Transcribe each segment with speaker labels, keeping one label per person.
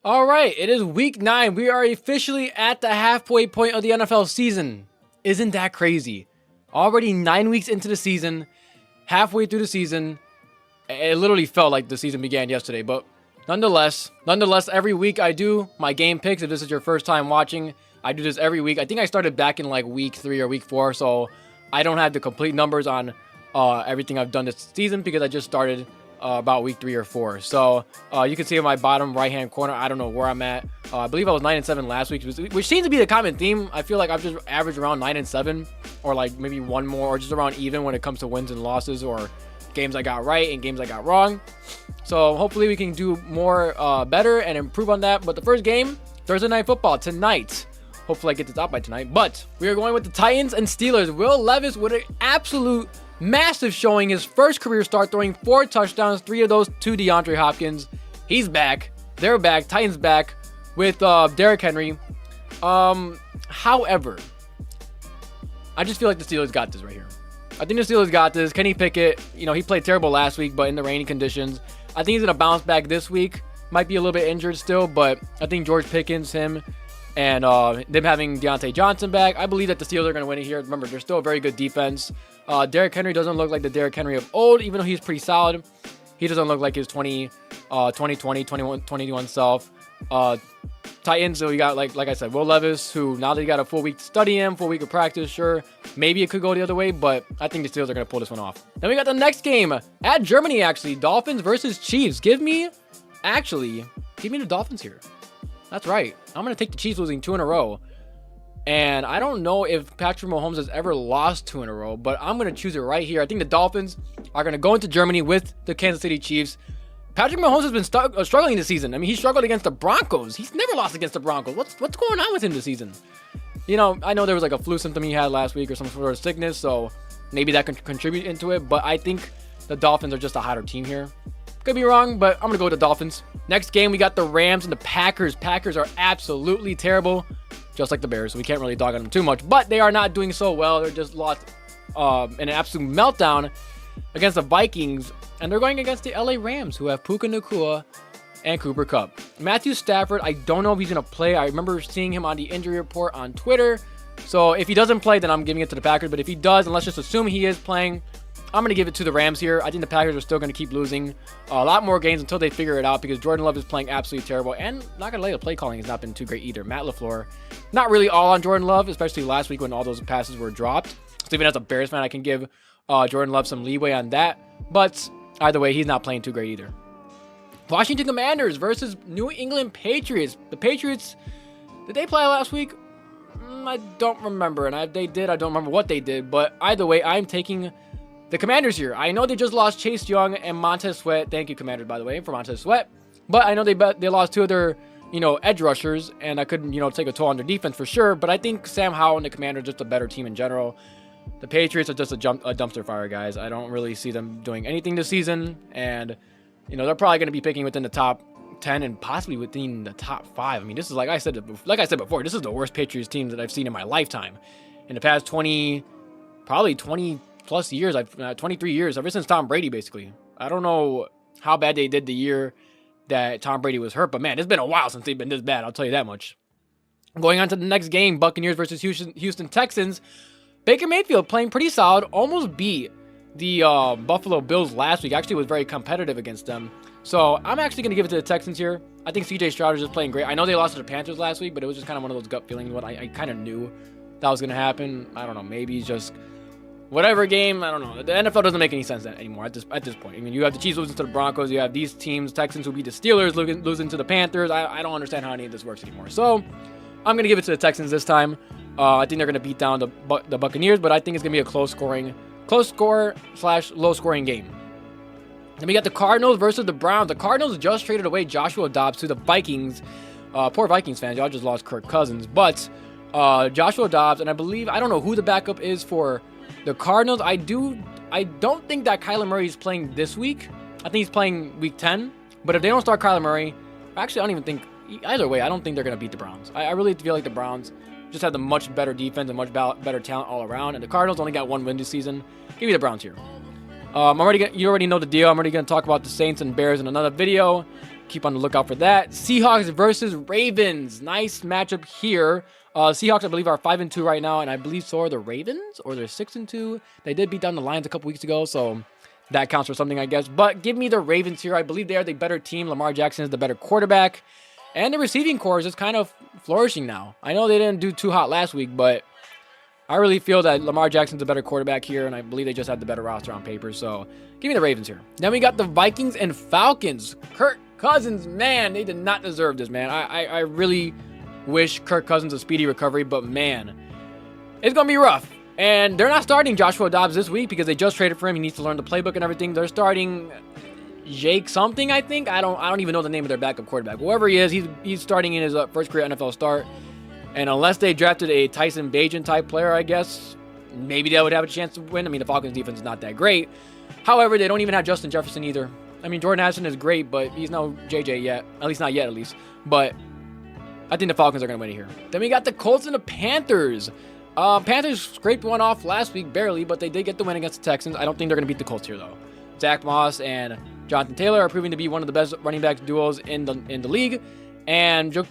Speaker 1: All right, it is week 9. We are officially at the halfway point of the NFL season. Isn't that crazy? Already 9 weeks into the season, halfway through the season. It literally felt like the season began yesterday, but nonetheless, every week I do my game picks. If this is your first time watching, I do this every week. I think I started back in like week 3 or week 4, so I don't have the complete numbers on everything I've done this season because I just started about week 3 or 4. So you can see in my bottom right hand corner, I don't know where I'm at. I believe I was 9-7 last week, which seems to be the common theme. I feel like I've just averaged around 9-7, or like maybe one more, or just around even when it comes to wins and losses, or games I got right and games I got wrong. So hopefully we can do more better and improve on that. But the first game, Thursday Night Football tonight. Hopefully I get this out by tonight. But we are going with the Titans and Steelers. Will Levis with an absolute massive showing, his first career start, throwing 4 touchdowns, 3 of those to DeAndre Hopkins. He's back. They're back. Titans back with Derrick Henry. However, I just feel like the Steelers got this right here. I think the Steelers got this. Kenny Pickett, he played terrible last week, but in the rainy conditions. I think he's going to bounce back this week. Might be a little bit injured still, but I think George Pickens, him, and them having Deontay Johnson back, I believe that the Steelers are going to win it here. Remember, they're still a very good defense. Derrick Henry doesn't look like the Derrick Henry of old, even though he's pretty solid. He doesn't look like his 2021 self. Titans, so you got, like I said, Will Levis, who now that you got a full week to study him, full week of practice, sure, maybe it could go the other way, but I think the Steelers are going to pull this one off. Then we got the next game at Germany, actually. Dolphins versus Chiefs. Give me the Dolphins here. That's right. I'm going to take the Chiefs losing 2 in a row. And I don't know if Patrick Mahomes has ever lost 2 in a row, but I'm going to choose it right here. I think the Dolphins are going to go into Germany with the Kansas City Chiefs. Patrick Mahomes has been struggling this season. I mean, he struggled against the Broncos. He's never lost against the Broncos. What's going on with him this season? I know there was like a flu symptom he had last week or some sort of sickness, so maybe that can contribute into it. But I think the Dolphins are just a hotter team here. Could be wrong, but I'm going to go with the Dolphins. Next game, we got the Rams and the Packers. Packers are absolutely terrible, just like the Bears, so we can't really dog on them too much. But they are not doing so well. They're just lost in an absolute meltdown against the Vikings. And they're going against the LA Rams, who have Puka Nacua and Cooper Kupp. Matthew Stafford, I don't know if he's going to play. I remember seeing him on the injury report on Twitter. So if he doesn't play, then I'm giving it to the Packers. But if he does, and let's just assume he is playing, I'm going to give it to the Rams here. I think the Packers are still going to keep losing a lot more games until they figure it out, because Jordan Love is playing absolutely terrible. And not going to lie, the play calling has not been too great either. Matt LaFleur, not really all on Jordan Love, especially last week when all those passes were dropped. So even as a Bears fan, I can give Jordan Love some leeway on that. But either way, he's not playing too great either. Washington Commanders versus New England Patriots. The Patriots, did they play last week? I don't remember. And if they did, I don't remember what they did. But either way, I'm taking the Commanders here. I know they just lost Chase Young and Montez Sweat. Thank you, Commanders, by the way, for Montez Sweat. But I know they lost 2 of their, edge rushers, and I couldn't, take a toll on their defense for sure. But I think Sam Howell and the Commanders are just a better team in general. The Patriots are just a dumpster fire, guys. I don't really see them doing anything this season. And, they're probably going to be picking within the top 10 and possibly within the top 5. I mean, this is, like I said before, this is the worst Patriots team that I've seen in my lifetime. In the past 20 plus years, 23 years, ever since Tom Brady, basically. I don't know how bad they did the year that Tom Brady was hurt, but man, it's been a while since they've been this bad, I'll tell you that much. Going on to the next game, Buccaneers versus Houston Texans. Baker Mayfield playing pretty solid, almost beat the Buffalo Bills last week. Actually was very competitive against them. So I'm actually going to give it to the Texans here. I think CJ Stroud is just playing great. I know they lost to the Panthers last week, but it was just kind of one of those gut feelings. What I kind of knew that was going to happen. I don't know, maybe it's just whatever game, I don't know. The NFL doesn't make any sense anymore at this point. I mean, you have the Chiefs losing to the Broncos. You have these teams, Texans who beat the Steelers, losing to the Panthers. I don't understand how any of this works anymore. So I'm going to give it to the Texans this time. I think they're going to beat down the Buccaneers, but I think it's going to be a close score / low scoring game. Then we got the Cardinals versus the Browns. The Cardinals just traded away Joshua Dobbs to the Vikings. Poor Vikings fans, y'all just lost Kirk Cousins. But Joshua Dobbs, and I don't know who the backup is for the Cardinals. I don't think that Kyler Murray is playing this week. I think he's playing week 10. But if they don't start Kyler Murray, actually I don't even think, either way, I don't think they're going to beat the Browns. I really feel like the Browns just have the much better defense and much better talent all around. And the Cardinals only got 1 win this season. Give me the Browns here. You already know the deal. I'm already going to talk about the Saints and Bears in another video. keep on the lookout for that. Seahawks versus Ravens. Nice matchup here. Seahawks, I believe, are 5-2 right now, and I believe so are the Ravens, or they're 6-2. They did beat down the Lions a couple weeks ago, so that counts for something, I guess. But give me the Ravens here. I believe they are the better team. Lamar Jackson is the better quarterback, and the receiving core is just kind of flourishing now. I know they didn't do too hot last week, but I really feel that Lamar Jackson's a better quarterback here, and I believe they just have the better roster on paper. So give me the Ravens here. Then we got the Vikings and Falcons. Kirk Cousins, man, they did not deserve this, man. I really wish Kirk Cousins a speedy recovery, but man, it's going to be rough. And they're not starting Joshua Dobbs this week because they just traded for him. He needs to learn the playbook and everything. They're starting Jake something, I think. I don't even know the name of their backup quarterback. Whoever he is, he's starting in his first career NFL start. And unless they drafted a Tyson Bagent type player, I guess, maybe they would have a chance to win. I mean, the Falcons defense is not that great. However, they don't even have Justin Jefferson either. I mean, Jordan Addison is great, but he's no JJ yet. At least not yet, at least. But I think the Falcons are going to win it here. Then we got the Colts and the Panthers. Panthers scraped one off last week, barely, but they did get the win against the Texans. I don't think they're going to beat the Colts here, though. Zach Moss and Jonathan Taylor are proving to be one of the best running back duos in the league. And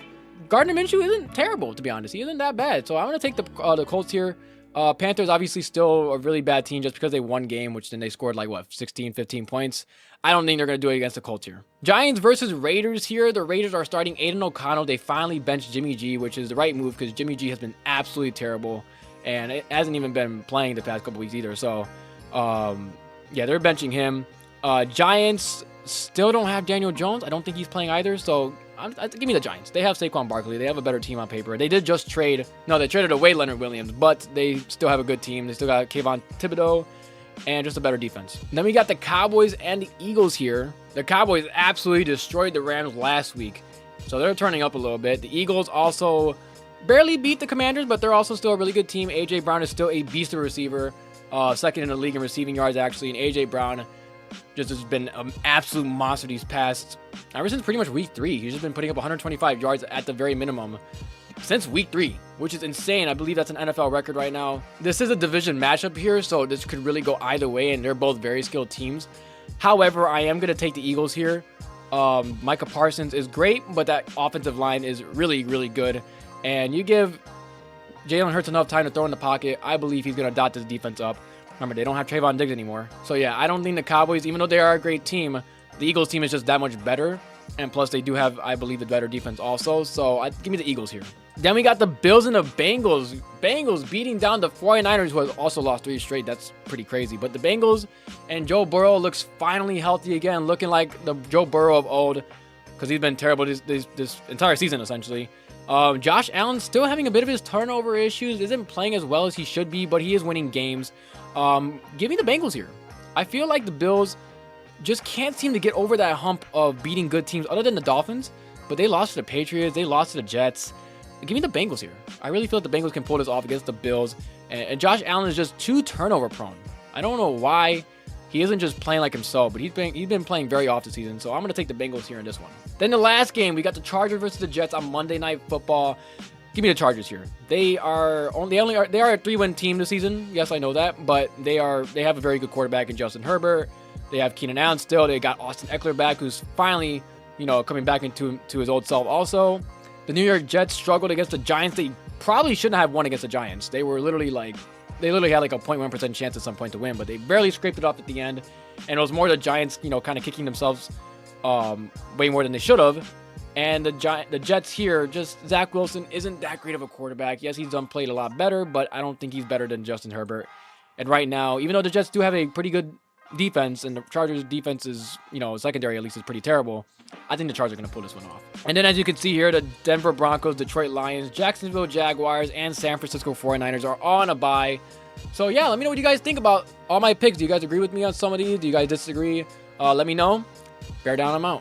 Speaker 1: Gardner Minshew isn't terrible, to be honest. He isn't that bad. So I'm going to take the Colts here. Panthers obviously still a really bad team just because they won game, which then they scored like, 16, 15 points. I don't think they're going to do it against the Colts here. Giants versus Raiders here. The Raiders are starting Aiden O'Connell. They finally benched Jimmy G, which is the right move because Jimmy G has been absolutely terrible. And it hasn't even been playing the past couple weeks either. So, yeah, they're benching him. Giants still don't have Daniel Jones. I don't think he's playing either. So, give me the Giants. They have Saquon Barkley. They have a better team on paper. They did just trade. No, they traded away Leonard Williams, but they still have a good team. They still got Kayvon Thibodeau and just a better defense. Then we got the Cowboys and the Eagles here. The Cowboys absolutely destroyed the Rams last week, so they're turning up a little bit. The Eagles also barely beat the Commanders, but they're also still a really good team. A.J. Brown is still a beast of a receiver, second in the league in receiving yards, actually, and A.J. Brown just has been an absolute monster these past, ever since pretty much week 3. He's just been putting up 125 yards at the very minimum since week 3, which is insane. I believe that's an NFL record right now. This is a division matchup here, so this could really go either way, and they're both very skilled teams. However, I am going to take the Eagles here. Micah Parsons is great, but that offensive line is really, really good. And you give Jalen Hurts enough time to throw in the pocket, I believe he's going to dot this defense up. Remember, they don't have Trayvon Diggs anymore. So, yeah, I don't think the Cowboys, even though they are a great team, the Eagles team is just that much better. And plus, they do have, I believe, the better defense also. So, give me the Eagles here. Then we got the Bills and the Bengals. Bengals beating down the 49ers, who has also lost 3 straight. That's pretty crazy. But the Bengals and Joe Burrow looks finally healthy again, looking like the Joe Burrow of old, because he's been terrible this entire season, essentially. Josh Allen still having a bit of his turnover issues, isn't playing as well as he should be, but he is winning games. Give me the Bengals here. I feel like the Bills just can't seem to get over that hump of beating good teams other than the Dolphins, but they lost to the Patriots, they lost to the Jets. Give me the Bengals here. I really feel that the Bengals can pull this off against the Bills, and Josh Allen is just too turnover prone. I don't know why he isn't just playing like himself, but he's been playing very off this season, so I'm going to take the Bengals here in this one. Then the last game, we got the Chargers versus the Jets on Monday Night Football. Give me the Chargers here. They are a 3-win team this season. Yes, I know that, but they have a very good quarterback in Justin Herbert. They have Keenan Allen still. They got Austin Eckler back, who's finally, coming back into his old self also. The New York Jets struggled against the Giants. They probably shouldn't have won against the Giants. They were literally they had like a 0.1% chance at some point to win, but they barely scraped it off at the end. And it was more the Giants, kind of kicking themselves way more than they should have. And the Jets here, just Zach Wilson isn't that great of a quarterback. Yes, he's played a lot better, but I don't think he's better than Justin Herbert. And right now, even though the Jets do have a pretty good defense, and the Chargers defense is, secondary at least is pretty terrible, I think the Chargers are going to pull this one off. And then as you can see here, the Denver Broncos, Detroit Lions, Jacksonville Jaguars, and San Francisco 49ers are all on a bye. So yeah, let me know what you guys think about all my picks. Do you guys agree with me on some of these? Do you guys disagree? Let me know. Bear down, I'm out.